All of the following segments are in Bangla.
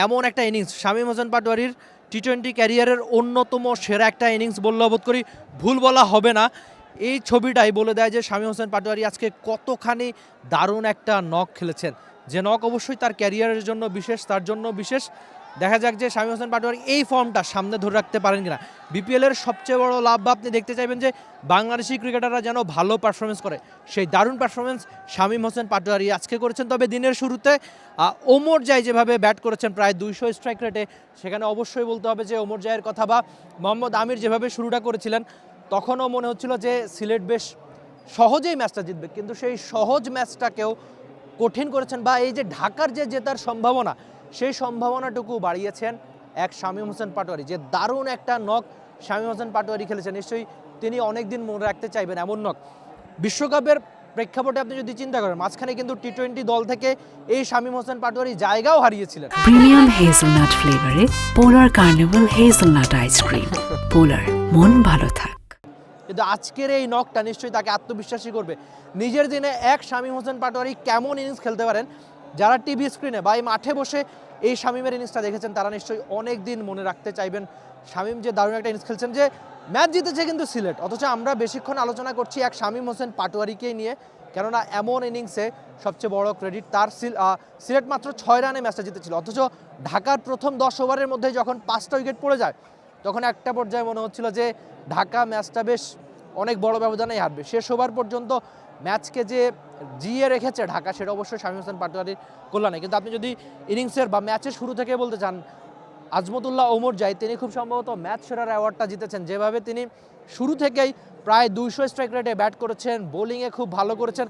এমন একটা ইনিংস শামীম হোসেন পাটোয়ারির টি-20 ক্যারিয়ারের অন্যতম সেরা একটা ইনিংস বললেও বোধ করি ভুল বলা হবে না। এই ছবিটাই বলে দেয় যে শামীম হোসেন পাটোয়ারি আজকে কতখানি দারুণ একটা নক খেলেছেন, যে নক অবশ্যই তার ক্যারিয়ারের জন্য বিশেষ, তার জন্য বিশেষ। দেখা যাক যে শামীম হোসেন পাটোয়ারি এই ফর্মটা সামনে ধরে রাখতে পারেন কিনা। বিপিএলের সবচেয়ে বড় লাভ বা আপনি দেখতে চাইবেন যে বাংলাদেশি ক্রিকেটাররা যেন ভালো পারফরমেন্স করে, সেই দারুণ পারফরমেন্স শামীম হোসেন পাটোয়ারি আজকে করেছেন। তবে দিনের শুরুতে ওমর জাই যেভাবে ব্যাট করেছেন প্রায় 200 স্ট্রাইক রেটে, সেখানে অবশ্যই বলতে হবে যে ওমর জাইয়ের কথা, বা মোহাম্মদ আমির যেভাবে শুরুটা করেছিলেন তখনও মনে হচ্ছিল যে সিলেট বেশ সহজেই ম্যাচটা জিতবে, কিন্তু সেই সহজ ম্যাচটাকেও কঠিন করেছেন, বা এই যে ঢাকার যে জেতার সম্ভাবনা সেই সম্ভাবনাটুকু বাড়িয়েছেন এক শামীম হোসেন পাটোয়ারি। যে দারুণ একটা নক শামীম হোসেন পাটোয়ারি খেলেছেন, নিশ্চয়ই তিনি অনেক দিন মনে রাখতে চাইবেন এমন নক। বিশ্বকাপের প্রেক্ষাপটে আপনি যদি চিন্তা করেন, মাঝখানে কিন্তু টি-20 দল থেকে এই শামীম হোসেন পাটোয়ারি জায়গাও হারিয়েছিলেন। প্রিমিয়াম হেজেলনাট ফ্লেভারে পোলার কার্নিভাল হেজেলনাট আইসক্রিম। পোলার, মন ভালো থাক। কিন্তু আজকের এই নকটা নিশ্চয়ই তাকে আত্মবিশ্বাসী করবে। নিজের দিনে এক শামীম হোসেন পাটোয়ারি কেমন ইনিংস খেলতে পারেন, যারা টিভি স্ক্রিনে বা এই মাঠে বসে এই শামীমের ইনিংসটা দেখেছেন তারা নিশ্চয়ই অনেক দিন মনে রাখতে চাইবেন শামীম যে দারুণ একটা ইনিংস খেলছেন। যে ম্যাচ জিতেছে কিন্তু সিলেট, অথচ আমরা বেশিক্ষণ আলোচনা করছি এক শামীম হোসেন পাটোয়ারিকেই নিয়ে, কেননা এমন ইনিংসে সবচেয়ে বড় ক্রেডিট তার। সিলেট মাত্র 6 রানে ম্যাচটা জিতেছিল, অথচ ঢাকার প্রথম 10 ওভারের মধ্যে যখন 5টা উইকেট পড়ে যায় তখন একটা পর্যায়ে মনে হচ্ছিল যে ঢাকা ম্যাচটা বেশ অনেক বড় ব্যবধানেই হারবে। শেষ ওভার পর্যন্ত ম্যাচকে যে জিয়ে রেখেছে ঢাকা, সেটা অবশ্যই শামীম হোসেন পাটোয়ারির কল্যাণে। কিন্তু আপনি যদি ইনিংসের বা ম্যাচের শুরু থেকে বলতে চান, আজমতুল্লাহ ওমর জাই তিনি খুব সম্ভবত ম্যাচ সেরার অ্যাওয়ার্ডটা জিতেছেন। যেভাবে তিনি শুরু থেকেই প্রায় 200 স্ট্রাইক রেটে ব্যাট করেছেন, বোলিংয়ে খুব ভালো করেছেন,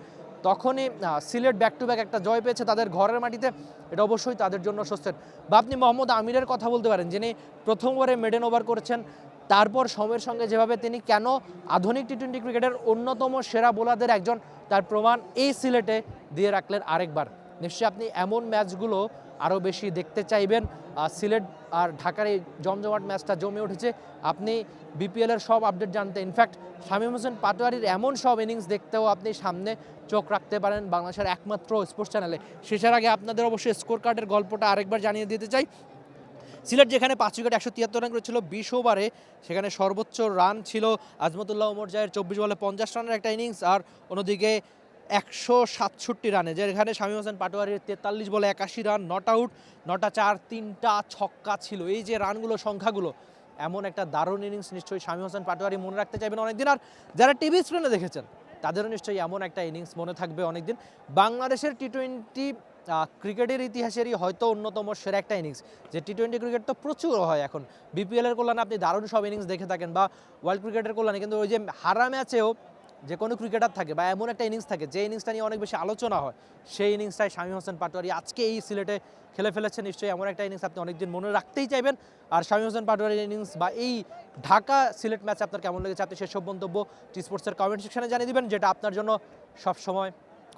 তখনই সিলেট ব্যাক টু ব্যাক একটা জয় পেয়েছে তাদের ঘরের মাটিতে, এটা অবশ্যই তাদের জন্য স্বস্তির। বা আপনি মোহাম্মদ আমিরের কথা বলতে পারেন, যিনি প্রথম ওভারে মেডেন ওভার করেছেন, তারপর সময়ের সঙ্গে যেভাবে তিনি কেন আধুনিক টি-20 ক্রিকেটের অন্যতম সেরা বোলারদের একজন, তার প্রমাণ এই সিলেটে দিয়ে রাখলেন আরেকবার। নিশ্চয়ই আপনি এমন ম্যাচগুলো আরও বেশি দেখতে চাইবেন। সিলেট আর ঢাকার এই জমজমাট ম্যাচটা জমে উঠেছে। আপনি বিপিএলের সব আপডেট জানতে, ইনফ্যাক্ট শামীম হোসেন পাটোয়ারির এমন সব ইনিংস দেখতেও আপনি সামনে চোখ রাখতে পারেন বাংলাদেশের একমাত্র স্পোর্টস চ্যানেলে। শেষের আগে আপনাদের অবশ্যই স্কোর কার্ডের গল্পটা আরেকবার জানিয়ে দিতে চাই। সিলেট যেখানে 5 উইকেট 173 রান করেছিল 20 ওভারে, সেখানে সর্বোচ্চ রান ছিল আজমতুল্লাহ ওমর জায়ের 24 বলে 50 রানের একটা ইনিংস, আর অন্যদিকে 167 রানে, যেখানে শামীম হোসেন পাটোয়ারির 43 বলে 81 রান, নট আউট, নটা 4, 3টা ছক্কা ছিল। এই যে রানগুলো, সংখ্যাগুলো, এমন একটা দারুণ ইনিংস নিশ্চয়ই শামীম হোসেন পাটোয়ারি মনে রাখতে চাইবেন অনেকদিন। আর যারা টিভি স্ক্রিনে দেখেছেন তাদেরও নিশ্চয়ই এমন একটা ইনিংস মনে থাকবে অনেকদিন। বাংলাদেশের টি-20 ক্রিকেটের ইতিহাসেরই হয়তো অন্যতম সেরা একটা ইনিংস। যে টি-20 ক্রিকেট তো প্রচুর হয় এখন, বিপিএলের কল্যাণে আপনি দারুণ সব ইনিংস দেখে থাকেন, বা ওয়ার্ল্ড ক্রিকেটের কল্যাণে, কিন্তু ওই যে হারা ম্যাচেও যে কোনো ক্রিকেটার থাকে বা এমন একটা ইনিংস থাকে যে ইনিংসটা নিয়ে অনেক বেশি আলোচনা হয়, সেই ইনিংসটাই শামীম হোসেন পাটোয়ারি আজকে এই সিলেটে খেলে ফেলেছে। নিশ্চয়ই এমন একটা ইনিংস আপনি অনেকদিন মনে রাখতেই চাইবেন। আর শামীম হোসেন পাটোয়ারির ইনিংস বা এই ঢাকা সিলেট ম্যাচ আপনার কেমন লেগেছে, আপনি সেসব মন্তব্য টি স্পোর্টসের কমেন্ট সেকশনে জানিয়ে দিবেন, যেটা আপনার জন্য সবসময়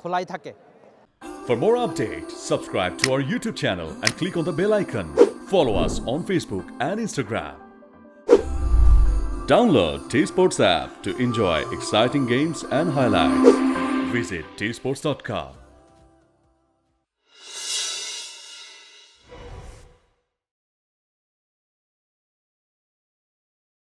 খোলাই থাকে। For more updates, subscribe to our YouTube channel and click on the bell icon. Follow us on Facebook and Instagram. Download T-Sports app to enjoy exciting games and highlights. Visit tsports.com.